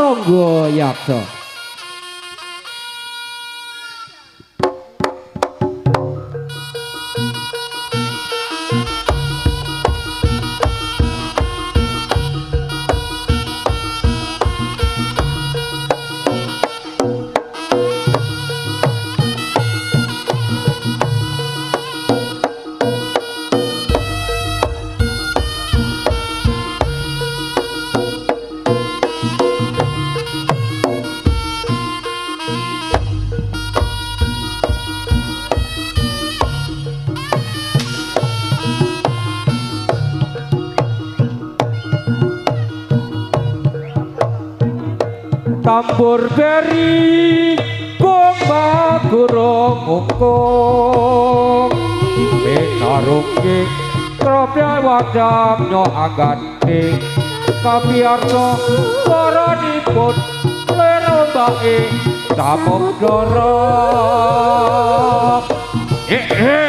monggo yaksa. Tambur beri gomba gurung ungkung Minarungki kropya wadam nyo agati Kapiarso koronipun lerombai samudara Ene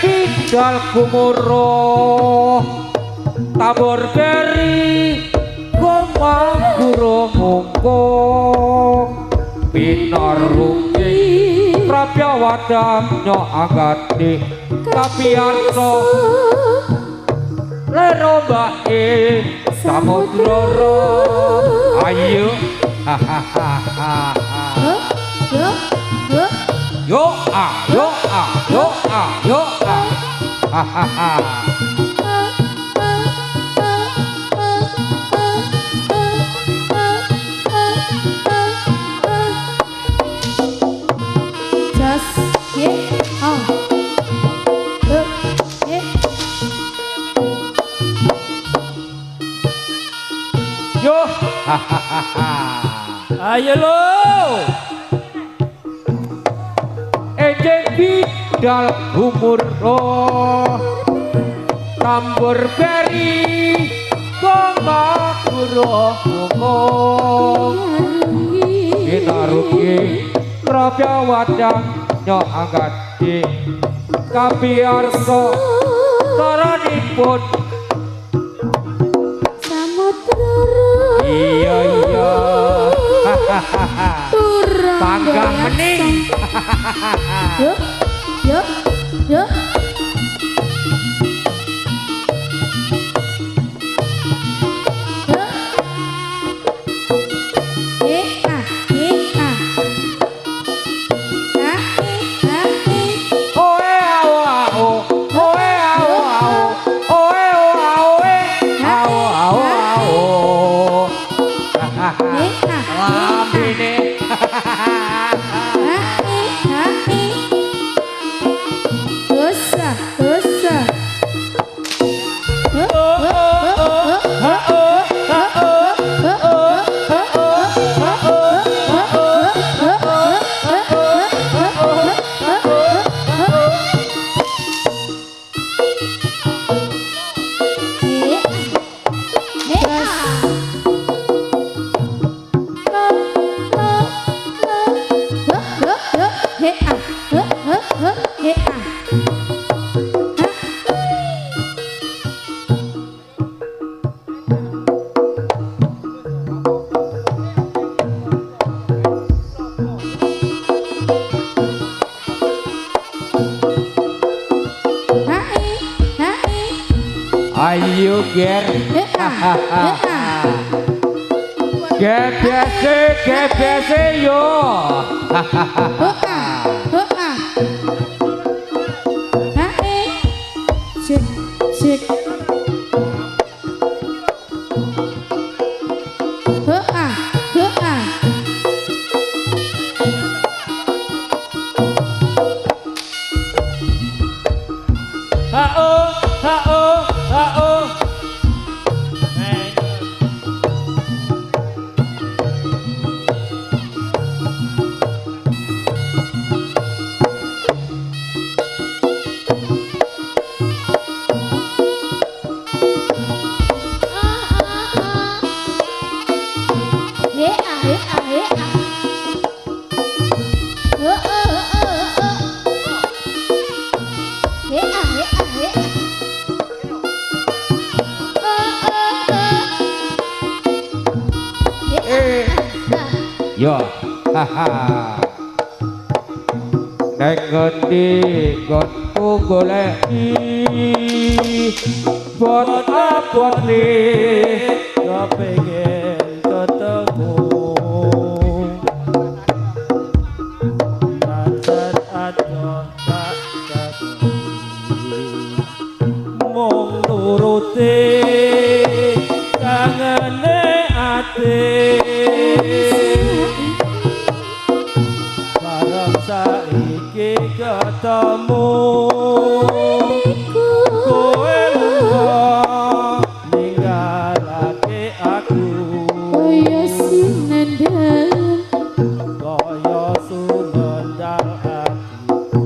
tinggal kumuruh Tambur beri gomba gurung ungkung Pinarungki prapya wadam nyo agati Kapiarso lerombai samudara ayo yo ayo lo ejek bidal umur lo tambur beri gomba gurung ungkung Minarungki prapya wadam nyo agati Kapiarso koronipun iya panggang mening yuk ayo ger gebese yo cek Nek ngendi gonku goleki bot abot li kepengin ketemu Najan aja tak mung nuruti kangene ati bareng saiki ketemu kowe lunga ninggalake aku Kaya sinendang kaya sumendang ati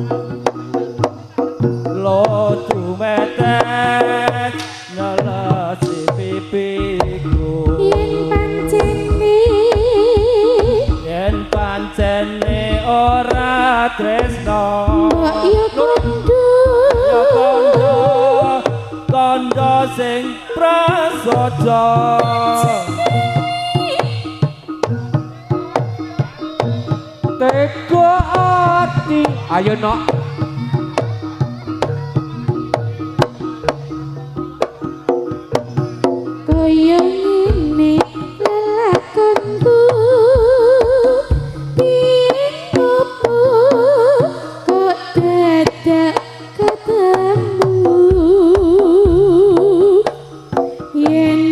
lo tumetek nyelesi pipiku Yen pancene ora tresno mbak ya kondo ya kondo kondo sing prasaja tega ati ayo nok kaya ngene lelakonku piye opo kok dadak ketemu yen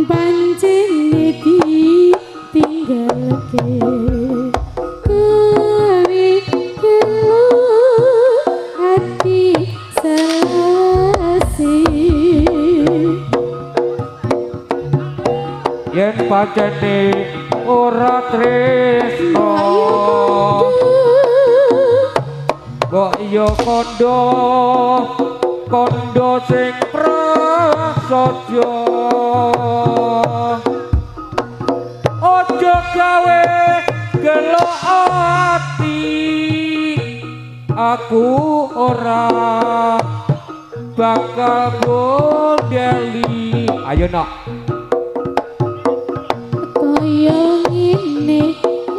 pancene ditinggalke kowe kelu ati selasi yen pancene ora tresno kok yo kondo kondo sing prasaja ojo gawe gelo ati aku ora bakal gondeli ayo nak kaya ngene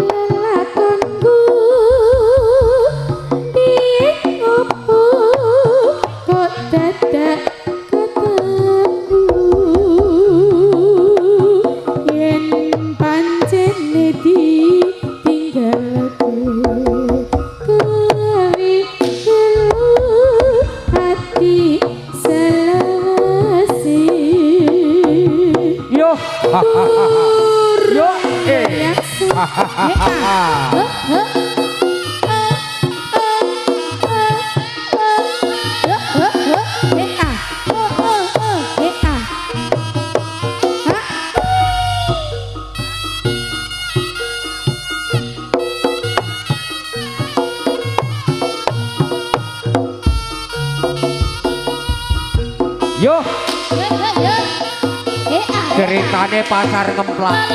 lelakonku piye opo kok dadak ketemu yen pancene ditinggalke kowe kelu ati selasi yo yo yo ceritane pasar ngemplak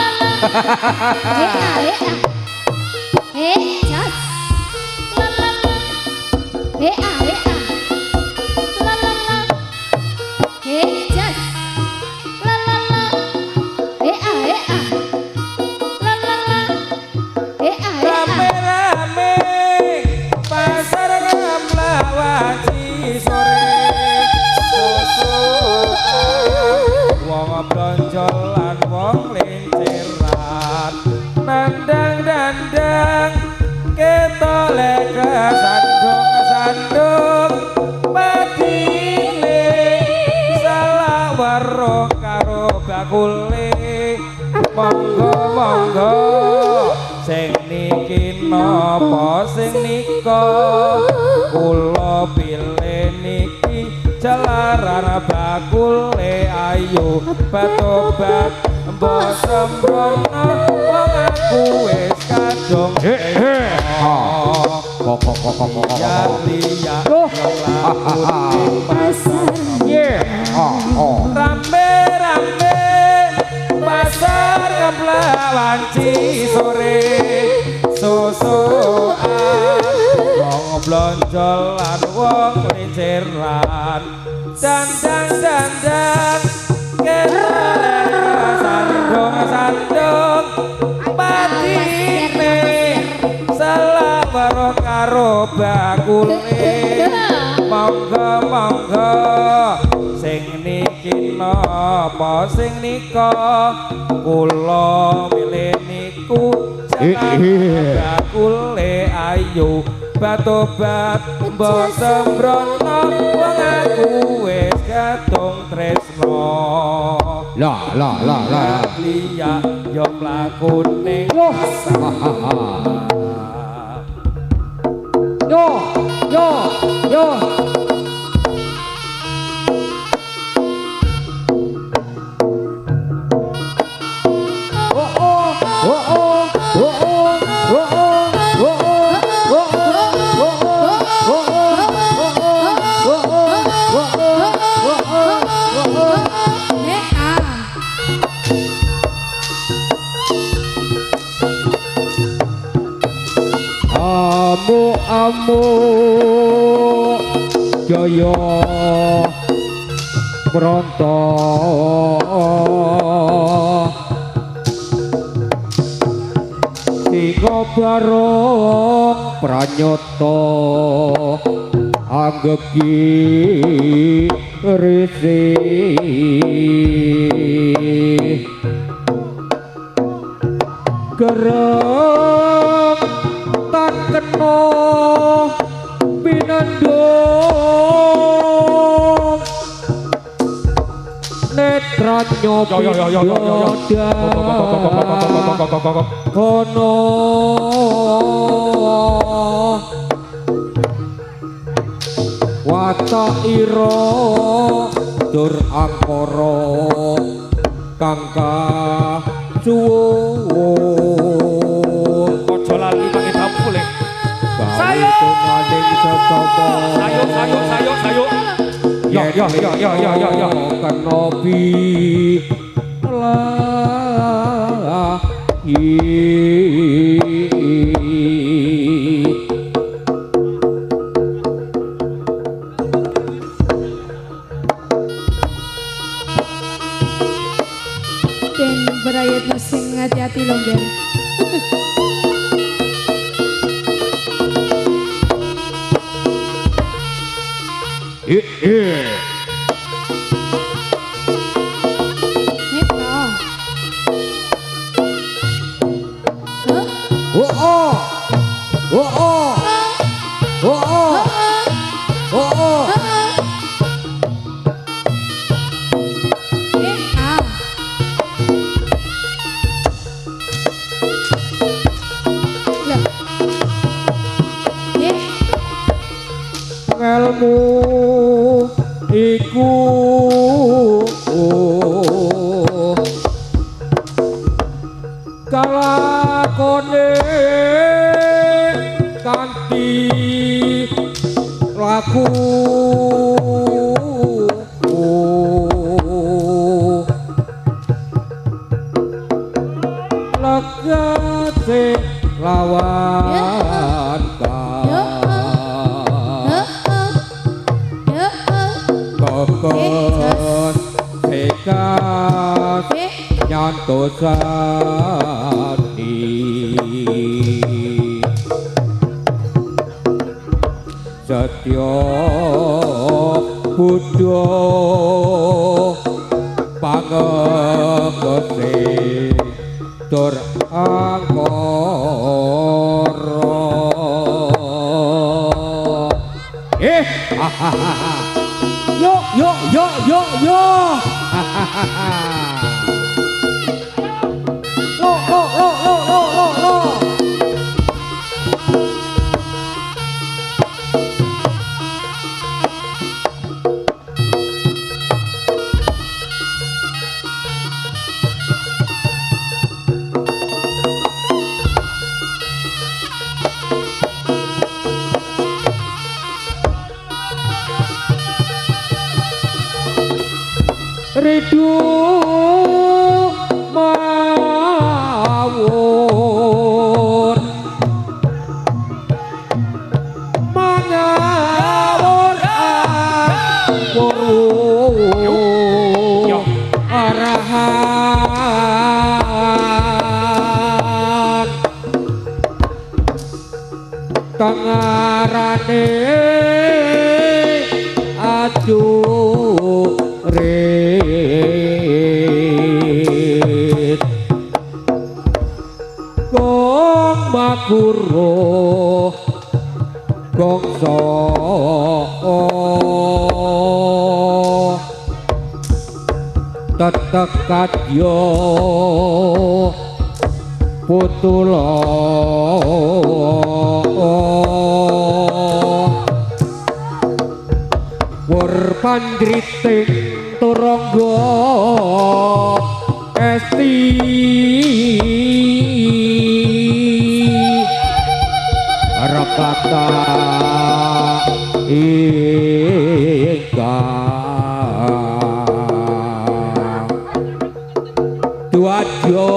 rame-rame pasar ngemlawaci sore susukan wong blonjolan wong linceran nandang-dandang ketolek kesandung-sandung patine salah warung karo bakule monggo-monggo sing niki napa sing nika kula pilih niki jalaran bakule ayo batobat mbok sembrono wong aku wis kadung ya liya pasar rame-rame pasar ngemlawanci sore susukan wong blonjolan wong linceran dandang-dandang ketolek sandung-sandung patine bareng karo bakule monggo monggo sing niki napa sing nika kula milih niku bakule ayu batobat mbok sembrono wong aku wis katung tresno lah liya yo mlakune yo Amu jaya pronto tiga barong pranyata anggegi risi gereng tak kena pinandong netra nyoba kono wata ira dur angkara kangka suwung aja lali pakai dampul sayo yo kenopi dan berayat sing hati-hati longgar. Ngelmu iku kalakone kanthi laku legase lawan kokon sekat nyantosani setya buddha pangekese tur angkara yo lo ridu mawur mangawur yo arahan tengarane aju rit gong makuro gong so tetekat yo putulo wur pandriting turangga esti rekata ingkang duadya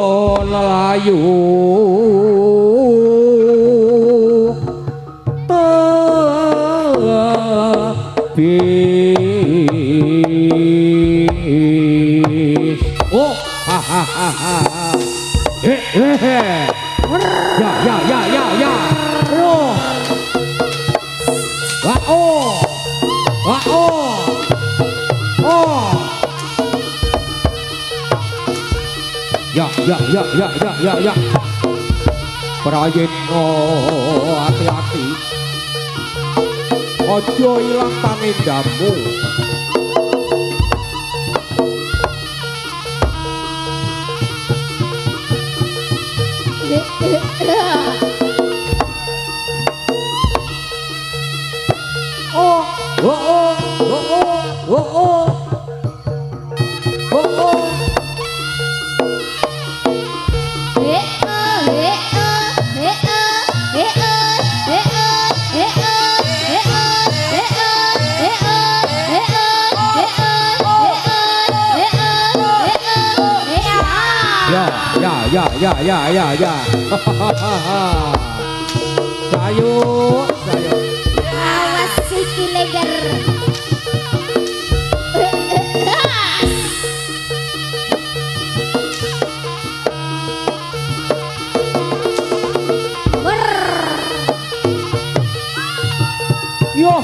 lelayu oh ha ha ha ha ya oh wa oh ya prayitna hati-hati aja ilang pangendammu ya sayo Awas siki leger. yo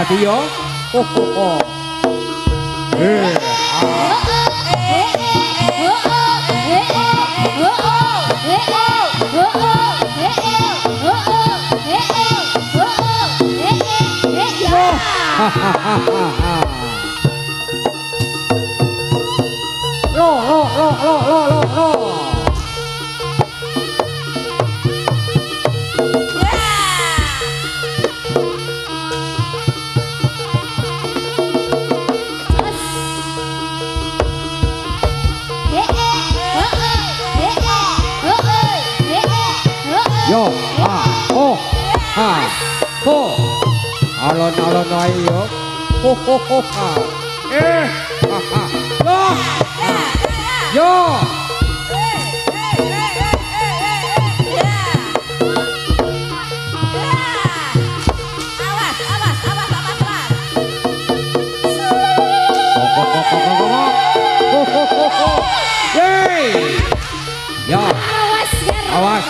hati yo yo alon-alon wae yo yo awas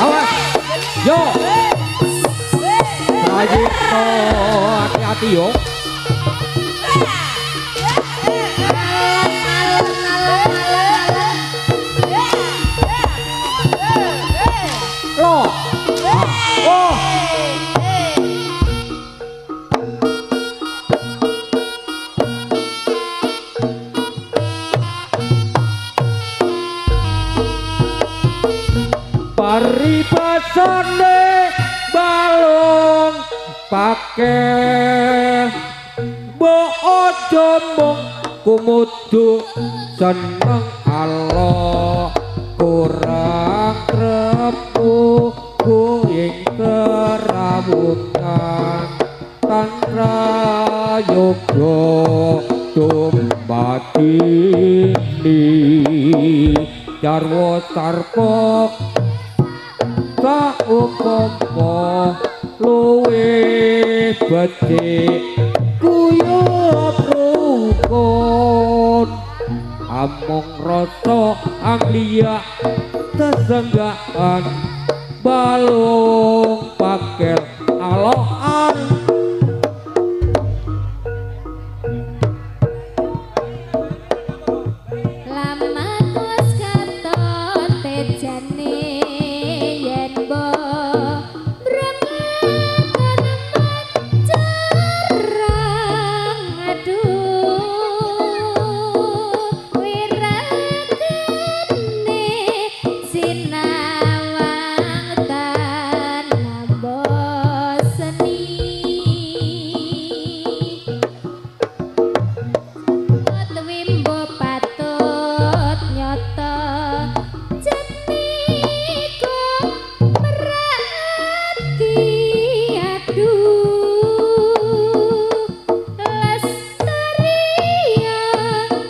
awas yo prayitna hati-hati yo paribasane pakai mbok aja mung kumudu seneng Allah kurang repu kuing kerawutan tanra yoga tumpati jarwo sarpa saumpama luwih becik kuyup rukun amung rasa anglia sesenggaan balung pakel aloan lama kos katon tejane yen mbok cerang aduh wirakene sinawang tan nambah seni wimbo patut nyoto jeniku merati aduh lestaria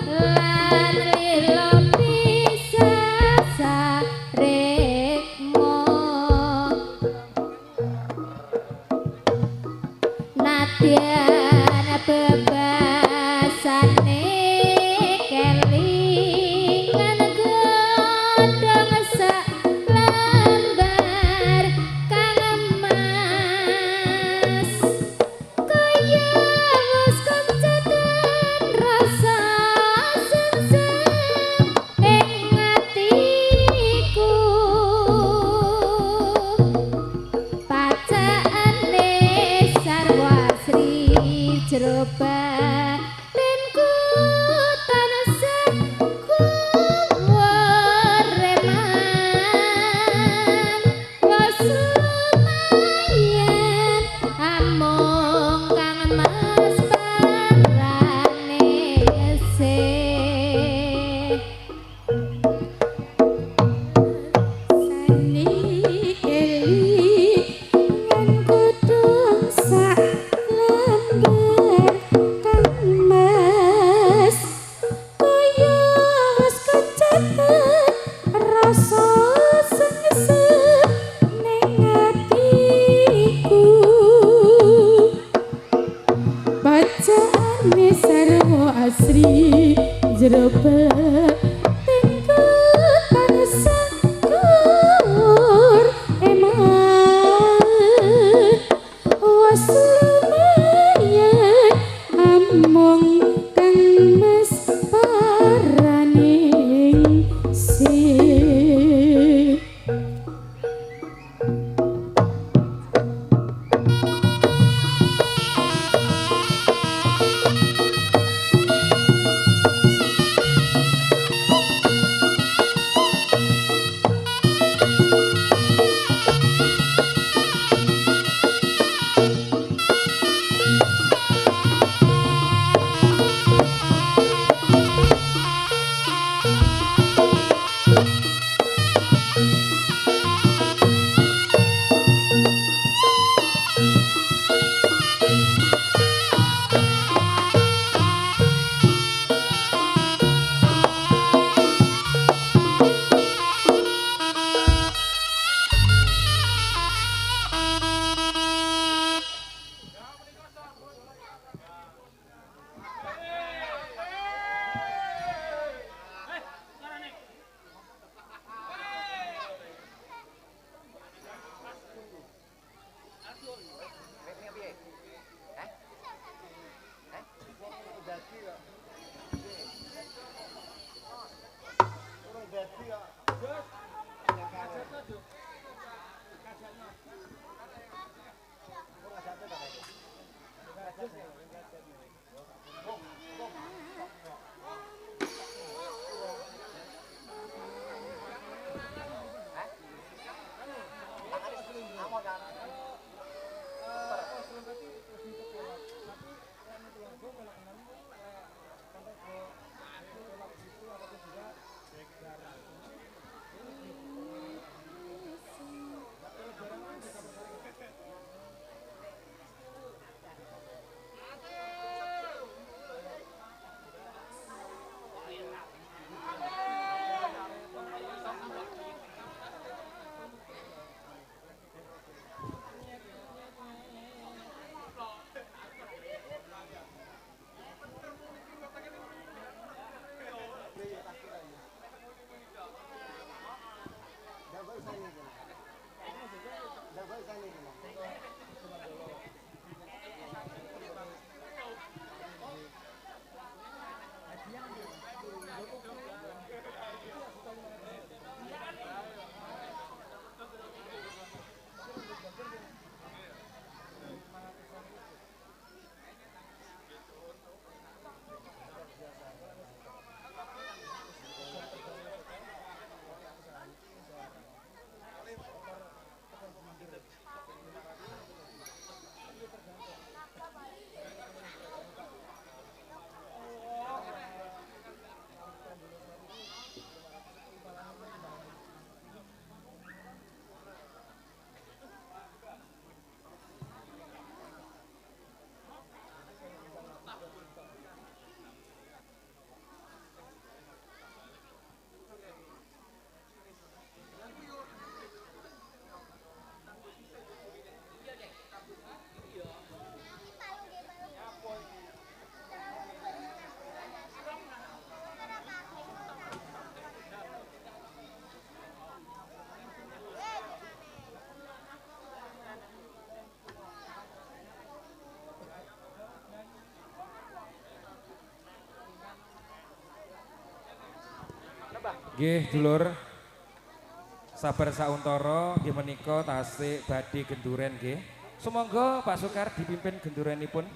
lan lilo bisa sarekmo nadyan bebasane kelingan godhong sak lembar kang emas kaya wis kenceten rasa sengsem ing atiku pacaane sarwa sri jero batinku tansah kuwereman wis lumayan amung kang mas parane sih sani kelingan godhong sak lembar kang mas kaya wis kenceten rasa sengsem ning atiku bacaane sarwa asri jero batinku tansah kuwereman wis lumayan amung kang mas parane sih Nggih, dulur. Sabar sauntara nggih menika tasih badhe genduren nggih. Sumangga Pak Sukar dipimpin gendurenipun.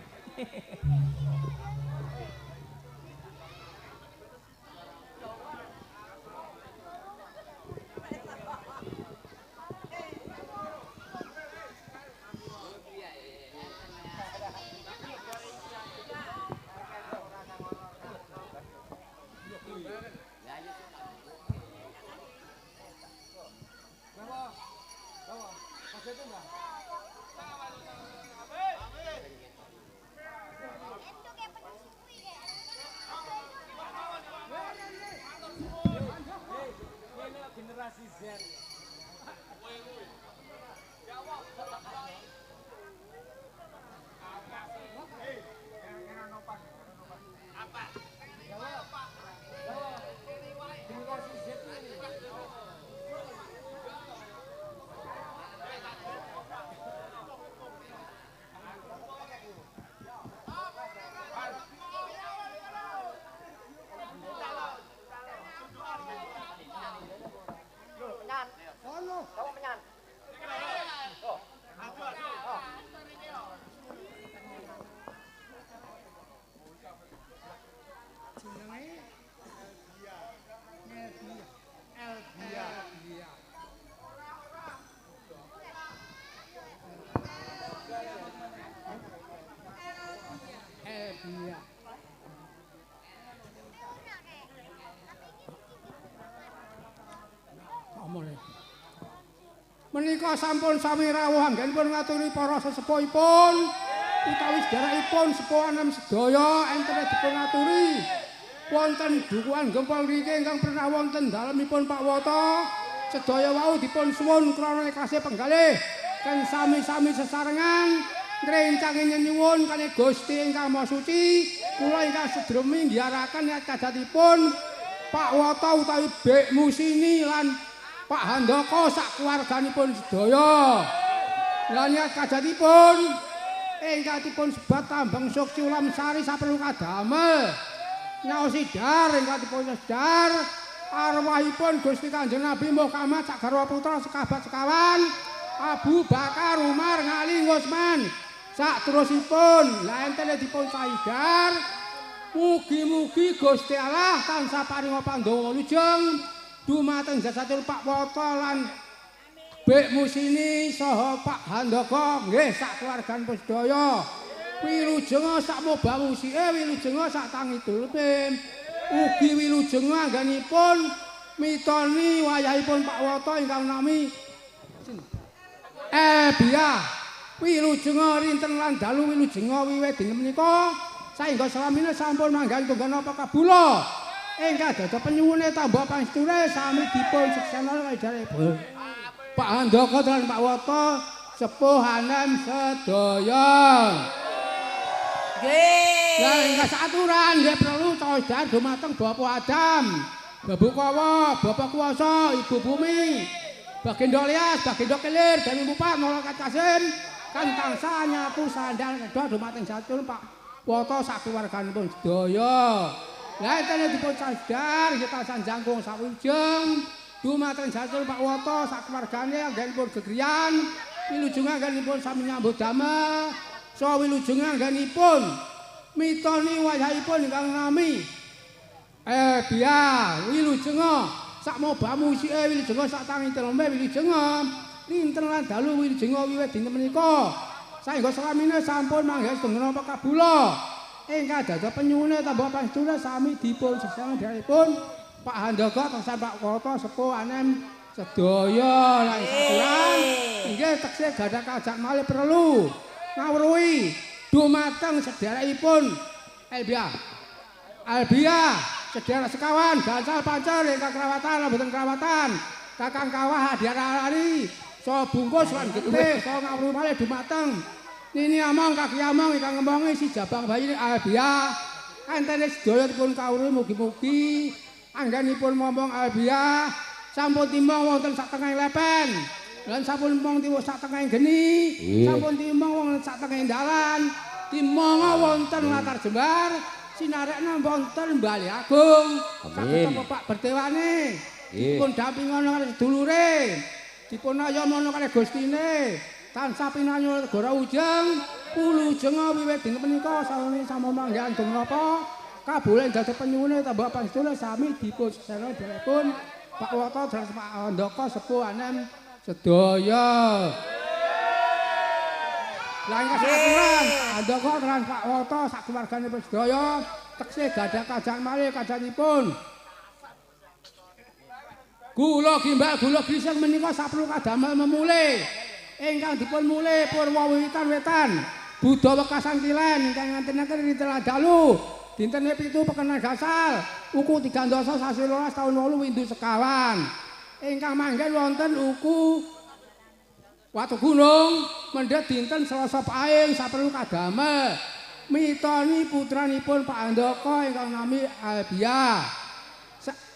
Menika sampun sami rawuh anggenipun ngaturi para sesepuhipun utawi sedherekipun sepuh anem sedaya enten dipun aturi wonten dukuhan gempol ngriki ingkang pernah wonten dalemipun Pak Wata sedaya wau dipun suwun krana ikhlasé penggalih kan sami-sami sesarengan ngrencangi nyuwun kalih Gusti ingkang Maha Suci kula ingkang sedremi nggiyaraken kadhatipun Pak Wata utawi Bek Musini lan Pak Handoko sak keluarganipun sedaya. Lan niat kadhatipun ingkang dipun sebat Tambang Sukci Ulam Sari saperlu kadamel. Nyaosi dar ingkang dipun sedar arwahipun Gusti Kanjeng Nabi Muhammad sak garwa putra sekabat sekawan Abu Bakar Umar Ngali Utsman sak terusipun la enten dipun saidar mugi-mugi Gusti Allah tansah paringa pandhawa wilujeng dumateng jasatul Pak Wata lan Bek Musini saha Pak Handoko nggih sak keluarganipun sedaya wilujenga sak moba musike wilujenga sak tangi dulpin ugi wilujenga anggenipun mitoni wayahipun Pak Wata ingkang nami Biah wilujenga rinten lan dalu wilujenga wiwit dina menika saengga salamine sampun manggan tunggal napa kabula ingkang dados penyuwune tambah pangesture sami dipun seksena kadaripun Pak Handoko lan Pak Wata sepuh anem sedaya. Nggih. Lah ingkang saturan nggih perlu tawadan dumateng Bapak Adam, Bapak Kawa, Bapak Kuwasa, Ibu Bumi, Bagindo Lias, Bagindo Kelir, Dewi Mupat, Nolokat Kasim, kan tansah nyapu sandal kedua dumateng satur Pak Wata sak keluarganipun sedaya. Lah enten dipun sadar kita sanjangkung sawijeng dumateng satur Pak Wata sak keluargane anggenipun gegriyan wilujeng anggenipun sami nyambut damel saha wilujeng anggenipun mitoni wayahipun ingkang nami Biah wilujeng sak moba musike wilujeng sak tangi telombe wilujeng linten lan dalu wilujeng wiwit dinten menika saengga salamine sampun mangges tenggen kabula ingkang dados penyuwune tambah pangesture sami dipun seksena dherepun Pak Handoko tansah Pak Wata sepuh anem sedaya lan saturan inggih teksih gadah kajak malih perlu ngawruhi dumateng sedherekipun Albiah sedherek sekawan gansal pancer ingkang kerawatan lan boten kerawatan Kakang Kawah Adiarari saha bungkus lan getih saha ngawruhi malih dumateng Nini among kaki among ingkang ngemongi si jabang bayi Albiah antene sedaya dipun kawruhi mugi-mugi anggenipun momong Albiah sampun timbang wonten sak tengahing lepen lan sampun timbang sak tengahing geni sampun timbang wonten sak tengahing dalan timbang wonten latar jembar sinarekna wonten Bali Agung saged Pak Bertewane dipun dampingono kalih sedulure, dipun ayamono kalih Gustine, tansah pinanyo negara ujeng, Wilujeng wiwit dinten menika sami sampun manggihan dong napa kabulih dados penyuwune tambah panjenengan sami dipun sesana dipun Pak Woto dan Pak Andaka sepuh anem sedaya. Lah ingkang saturan Andaka lan Pak Woto sak keluarganipun sedaya teksih gadah kajang malih kajanipun. Gula gimbal gula gising menika saperlu kadamel memulih. Ingkang dipun mulih purwa wiwitan wetan. Buddha Wekasan Kilen ingkang ngantenaken ritelah dalu. Dinten 7 Pekenan Gasal, uku 3 dosa sasi 12 taun 8 windu sekawan. Ingkang manggen wonten uku Watu Gunung mendhet dinten Selasa Pahing saperlu kadamel. Mitoni putranipun Pak Andaka ingkang nami Albia.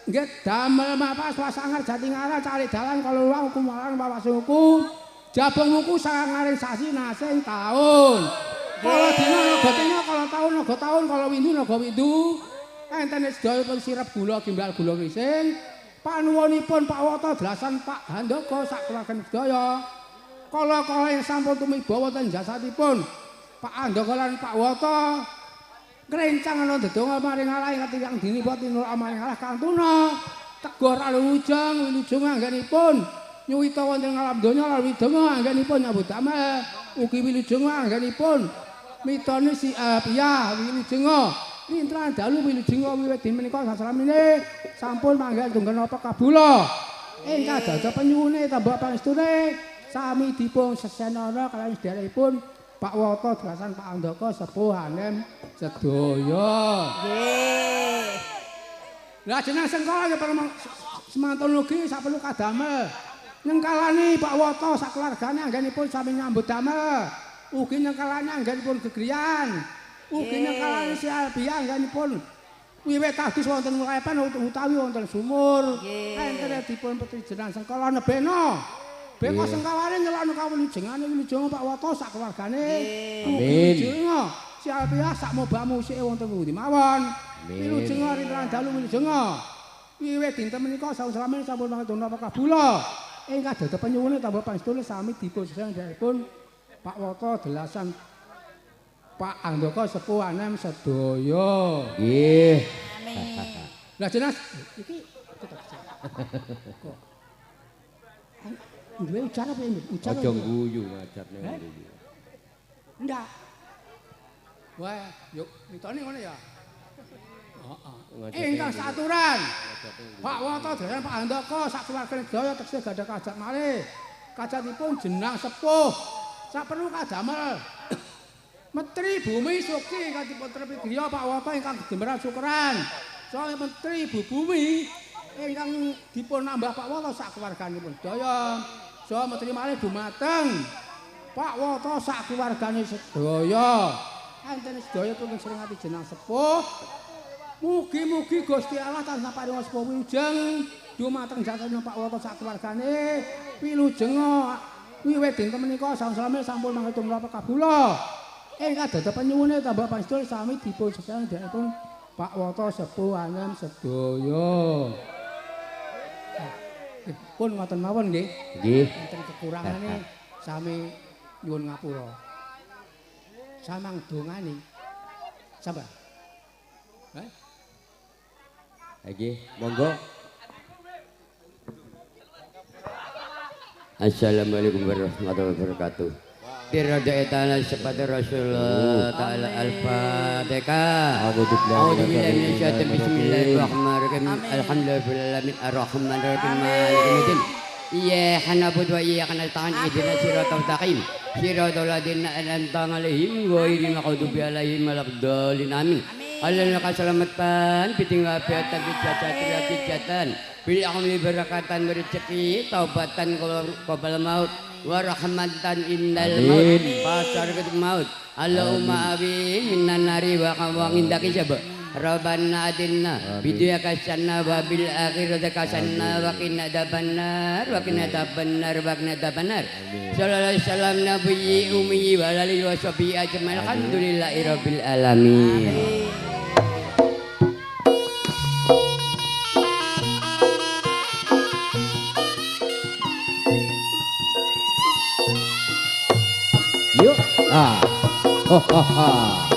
Nggih damel mapas pasangan Jatinggara cari dalan kalau luang uku malang bapak suku. Jabung uku sangaring sasi nasing taun. Kalau dina naga dina, kalau tahun naga tahun, kalau windu naga windu. Enten sedaya pun sirep gula gimbal gula gising. Panuwunipun Pak Woto delasan Pak Handaka sak keluargan sedaya. Kala-kala yang sampun tumiba wonten jasadipun Pak Andaka lan Pak Woto krencang ana ndedonga maring Allah ing tiyang dinipun tinul amaring Allah kantuna. Tegur alujeng wilujeng anggenipun nyuwita wonten alam donya lan widonga anggenipun nyambut damel. Ugi wilujeng anggenipun mitoni si Apia wilujeng Lintran dalu wilujeng wiwit din menika sasramine sampun manggen tunggal napa kabula. Ingkang dados penyuwune tambah pangestune sami dipun sesenana kaliyan sedherekipun Pak Woto delasan Pak Andaka sepuh anem sedaya. Nggih. Lah jeneng sengkala nggih semantun ugi saperlu kadamel. Nengkalani Pak Woto sak keluargane anggenipun sami nyambut damel. Ugi nengkalani anggenipun gegriyan. Ugi nengkalani si Albia anggenipun wiwit kados wonten mlepen utawi wonten sumur. Enten dipun petri jeneng sengkala nebena. Beko sengkawane nyelokno kawilujengane wilujeng Pak Woto sak keluargane. Amin. Si Albia sak moba musike wonten pundi mawon. Wilujeng rintahan dalu wilujeng. Wiwit dinten menika sawu-salamene sampun mangertono apa kabula. Ingkang dados penyuwune tambah panjenengan sami dipun sesangipun Pak Woto delasan Pak Andaka sepuh anem sedaya. Nggih. Amin. Lah jeneng iki duwe ujar apa ini? Ujar. Aja guyu ngajatne guyu. Ndak. Wah, yuk mitone ngono ya. Ingkang saturan Pak Woto dhewe Pak Andaka sak keluargane sedaya teksih gadah kajat malih. Kajatipun jenang sepuh. Sak perlu kadamel. Menteri Bumi Sukti ingkang dipun trepi griya Pak Woto ingkang Demberan Syukuran. Soale Menteri Bumi ingkang dipun nambah Pak Woto sak keluarganipun sedaya. Saha Menteri malih dumateng Pak Woto sak keluargane sedaya. Enten sedaya pun sering ati jenang sepuh. Mugi-mugi Gusti Allah tansah paring sepuh wilujeng dumateng jatine Pak Woto sak keluargane wilujeng wiwit dinten menika sampun sampun mangertung napa kabula. Ingkang dados penyuwune tambah panjenengan sami dipun sesang dherekipun Pak Woto sepuh anem sedaya. Pun ngoten mawon nggih. Nggih. Enten kekurangane sami nyuwun ngapura. Samang dongane. Sabar. Nggih, monggo. Assalamualaikum warahmatullahi wabarakatuh. Birada ta'ala sepatu Rasulullah ta'ala al-Fatihah. A'udzu billahi minasyaitonir rajim. Bismillahirrahmanirrahim. Alhamdulillahirabbil arrahmanirrahim. Maliki yaumiddin. Iyyaka na'budu wa iyyaka nasta'in. Ihdinas siratal mustaqim. Siratal ladzina an'amta 'alaihim ghairil maghdubi alaihim waladdallin. Amin. Allah keselamatan, piting wabiatan, bijatan, pilih ahli berakatan, berrezeki, taubatan, qabal maut, warahmatan indal maut, pasar ketemu maut. Allahumma amin minan nari wa qawang indaki sabah. Rabbana atinna biduya kasanna wa bil akhirati kasanna wa qina adzabannar wa qina adzabannar. Sallallahu alaihi wasallam nabiyyi ummi wa alihi wa sahbihi ajmain. Alhamdulillahi rabbil alamin. Oh, ha, ha.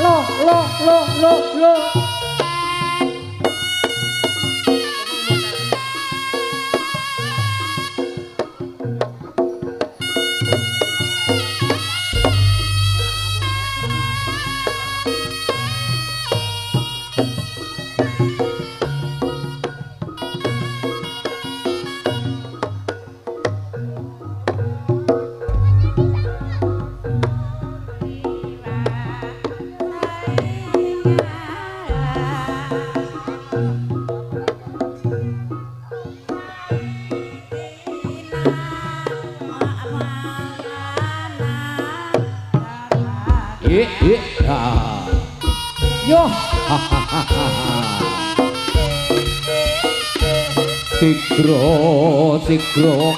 Loh. Yo, sigro,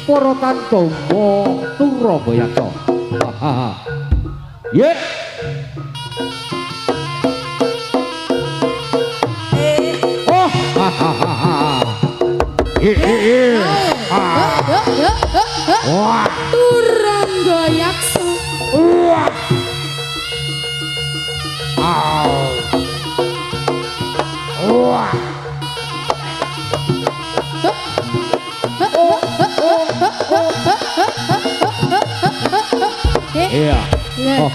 porotan tombo, turo boyakso. Ye, oh, wah, Turun goyakso. wah. Wah. Iya. Yo.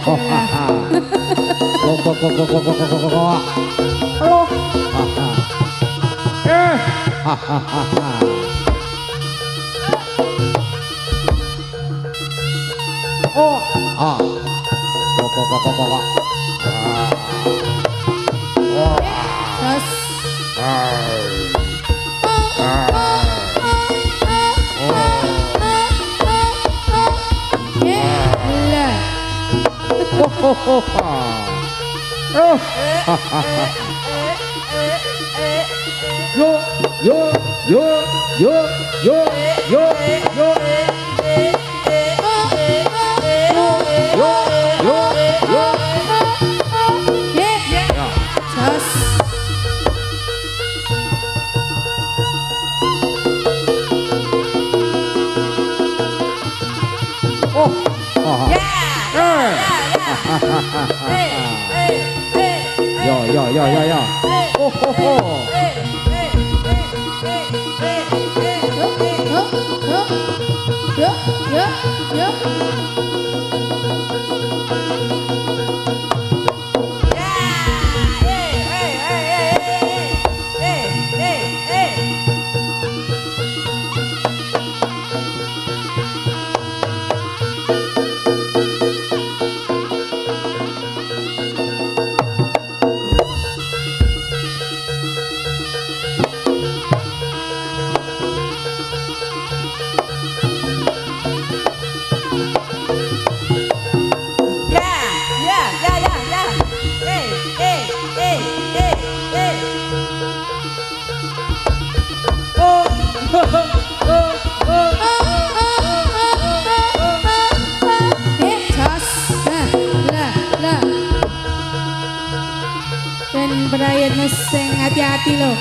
Berayat sing hati-hati loh.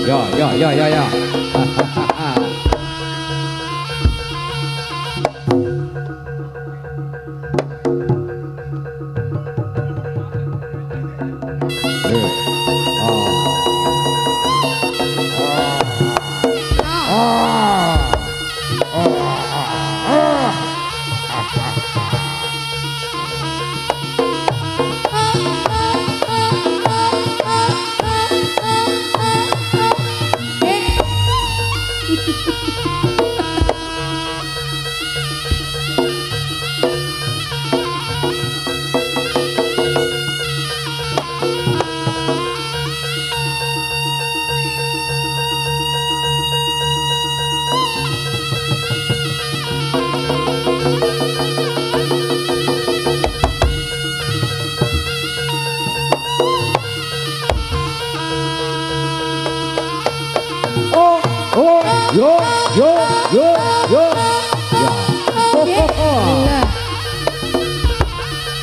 Yo. Yo.